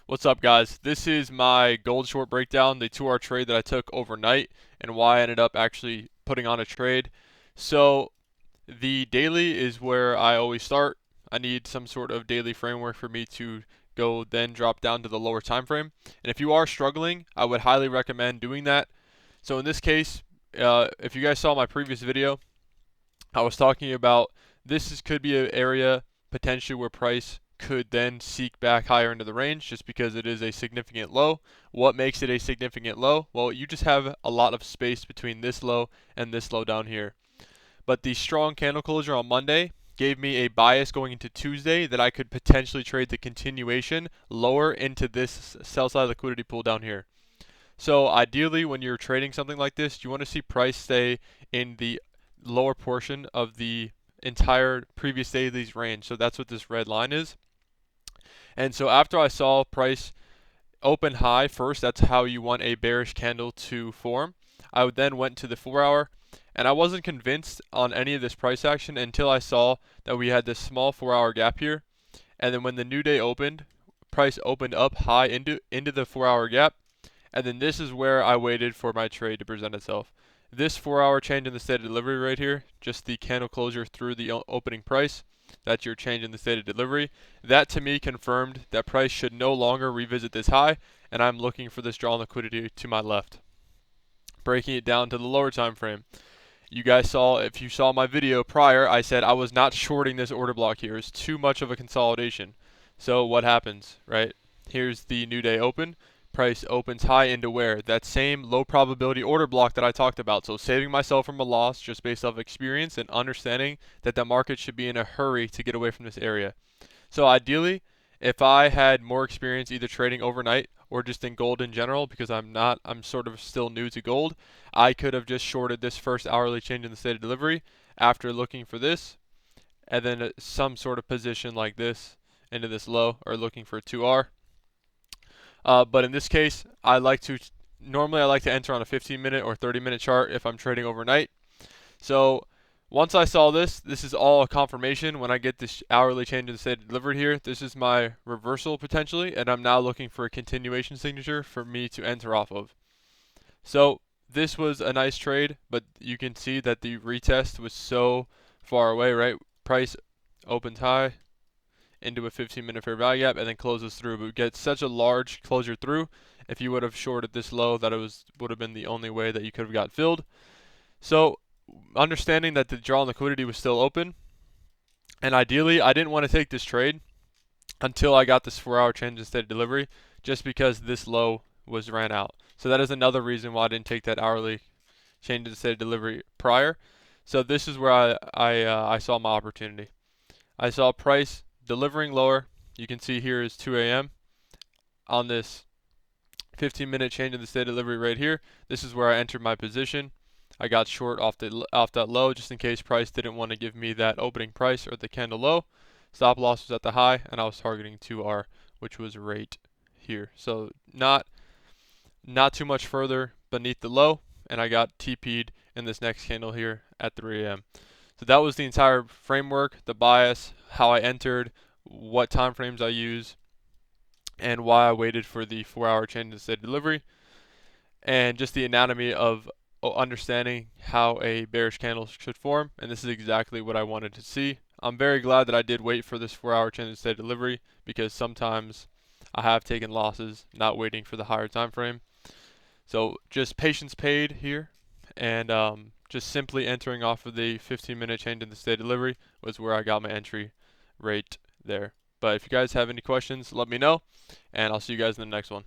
What's up, guys? This is my gold short breakdown, the 2-hour trade that I took overnight, and why I ended up actually putting on a trade. So, the daily is where I always start. I need some sort of daily framework for me to go then drop down to the lower time frame. And if you are struggling, I would highly recommend doing that. So, in this case, if you guys saw my previous video, I was talking about could be an area potentially where price could then seek back higher into the range just because it is a significant low. What makes it a significant low? Well, you just have a lot of space between this low and this low down here. But the strong candle closure on Monday gave me a bias going into Tuesday that I could potentially trade the continuation lower into this sell side liquidity pool down here. So ideally, when you're trading something like this, you want to see price stay in the lower portion of the entire previous day's range. So that's what this red line is. And so after I saw price open high first, that's how you want a bearish candle to form. I would then went to the 4-hour, and I wasn't convinced on any of this price action until I saw that we had this small 4-hour gap here. And then when the new day opened, price opened up high into the 4-hour gap. And then this is where I waited for my trade to present itself. This 4-hour change in the state of delivery right here, just the candle closure through the opening price, that's your change in the state of delivery. That to me confirmed that price should no longer revisit this high, and I'm looking for this drawn liquidity to my left. Breaking it down to the lower time frame. You guys saw, if you saw my video prior, I said I was not shorting this order block here. It's too much of a consolidation. So what happens, right? Here's the new day open. Price opens high into where? That same low probability order block that I talked about. So saving myself from a loss just based off experience and understanding that the market should be in a hurry to get away from this area. So ideally, if I had more experience either trading overnight or just in gold in general, because I'm sort of still new to gold, I could have just shorted this first hourly change in the state of delivery after looking for this, and then some sort of position like this into this low, or looking for a 2R. But in this case, normally I like to enter on a 15-minute or 30-minute chart if I'm trading overnight. So once I saw this is all a confirmation. When I get this hourly change in the state delivered here, this is my reversal potentially, and I'm now looking for a continuation signature for me to enter off of. So this was a nice trade, but you can see that the retest was so far away, right? Price opens high into a 15-minute fair value gap and then closes through, but we get such a large closure through. If you would have shorted this low, that would have been the only way that you could have got filled. So understanding that the drawn liquidity was still open, and ideally I didn't want to take this trade until I got this 4-hour change in state of delivery, just because this low was ran out. So that is another reason why I didn't take that hourly change in state of delivery prior. So this is where I saw my opportunity. I saw price delivering lower. You can see here is 2 a.m. on this 15-minute change in the state of delivery right here. This is where I entered my position. I got short off that low just in case price didn't want to give me that opening price or the candle low. Stop loss was at the high, and I was targeting 2R, which was right here. So not too much further beneath the low, and I got TP'd in this next candle here at 3 a.m. So that was the entire framework, the bias, how I entered, what time frames I use, and why I waited for the 4-hour change in state delivery, and just the anatomy of understanding how a bearish candle should form. And this is exactly what I wanted to see. I'm very glad that I did wait for this 4-hour change in state delivery, because sometimes I have taken losses not waiting for the higher time frame. So just patience paid here, and just simply entering off of the 15-minute change in the state delivery was where I got my entry right there. But if you guys have any questions, let me know, and I'll see you guys in the next one.